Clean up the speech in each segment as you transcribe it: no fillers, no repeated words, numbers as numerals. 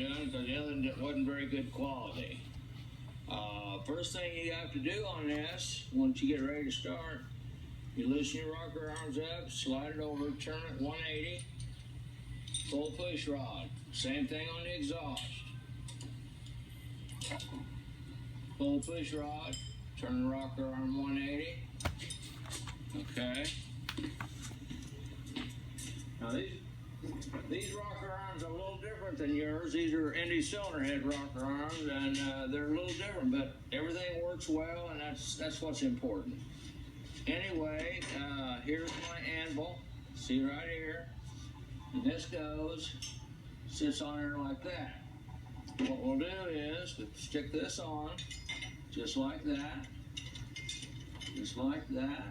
doing because the other wasn't very good quality. First thing you have to do on this, once you get ready to start, you loosen your rocker arms up, slide it over, turn it 180, full push rod. Same thing on the exhaust. Full push rod, turn the rocker arm 180. Okay. Now these rocker arms are a little different than yours. These are Indy cylinder head rocker arms, and they're a little different, but everything works well, and that's what's important. Anyway, here's my anvil. See right here. And this sits on there like that. What we'll do is we'll stick this on, just like that. Just like that.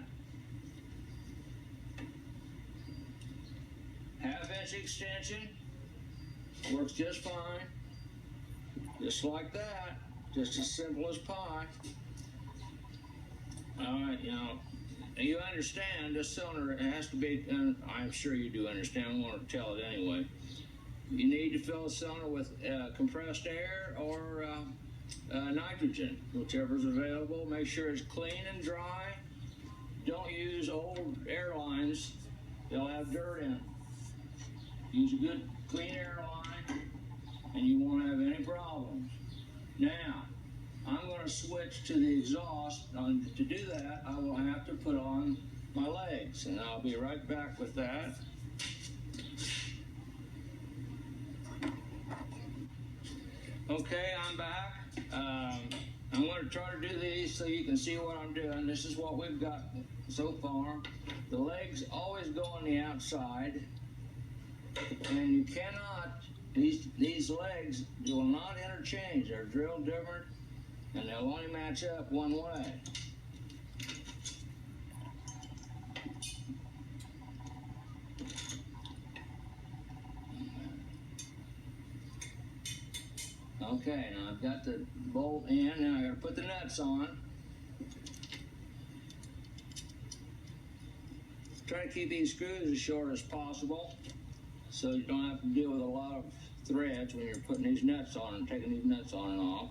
Half-inch extension, works just fine. Just like that, just as simple as pie. All right, you understand this cylinder has to be, and I'm sure you do understand, I want to tell it anyway. You need to fill the cylinder with compressed air or nitrogen, whichever's available. Make sure it's clean and dry. Don't use old airlines, they'll have dirt in them. Use a good clean airline and you won't have any problems. Now, I'm going to switch to the exhaust. To do that, I will have to put on my legs, and I'll be right back with that. Okay, I'm back. I'm going to try to do these so you can see what I'm doing. This is what we've got so far. The legs always go on the outside. And you cannot, these legs will not interchange. They're drilled different, and they'll only match up one way. Okay, now I've got the bolt in, and I got to put the nuts on. Try to keep these screws as short as possible, so you don't have to deal with a lot of threads when you're putting these nuts on and taking these nuts on and off.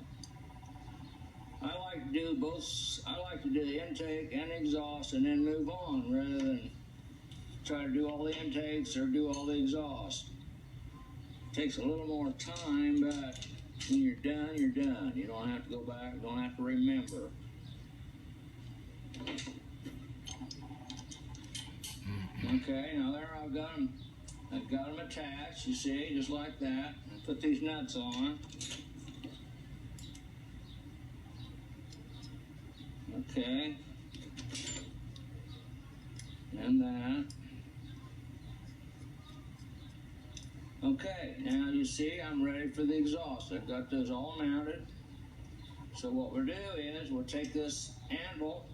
I like to do both. I like to do the intake and exhaust and then move on rather than try to do all the intakes or do all the exhaust. It takes a little more time, but when you're done, you're done. You don't have to go back, don't have to remember. Okay, now there I've got them attached, you see, just like that. And put these nuts on. Okay. And that. Okay, now you see I'm ready for the exhaust. I've got those all mounted. So what we'll do is we'll take this anvil.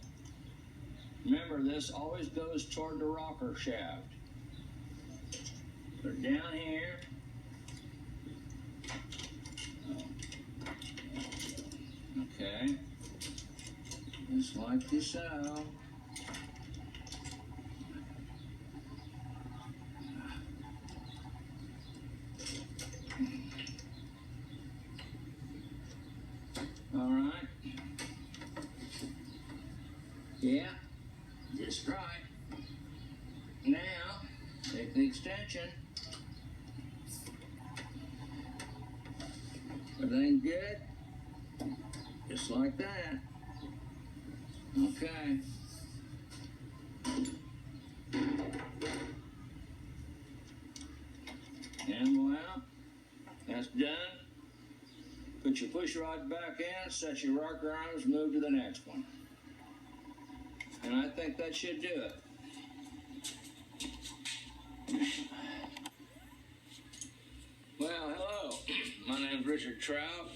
Remember, this always goes toward the rocker shaft. Put it down here. Okay. Just like so. All right. Yeah, just right. Now, take the extension. Everything good? Just like that. Okay. Anvil out. That's done. Put your push rod back in, set your rocker arms, move to the next one. And I think that should do it. Well, hello. My name's Richard Trout.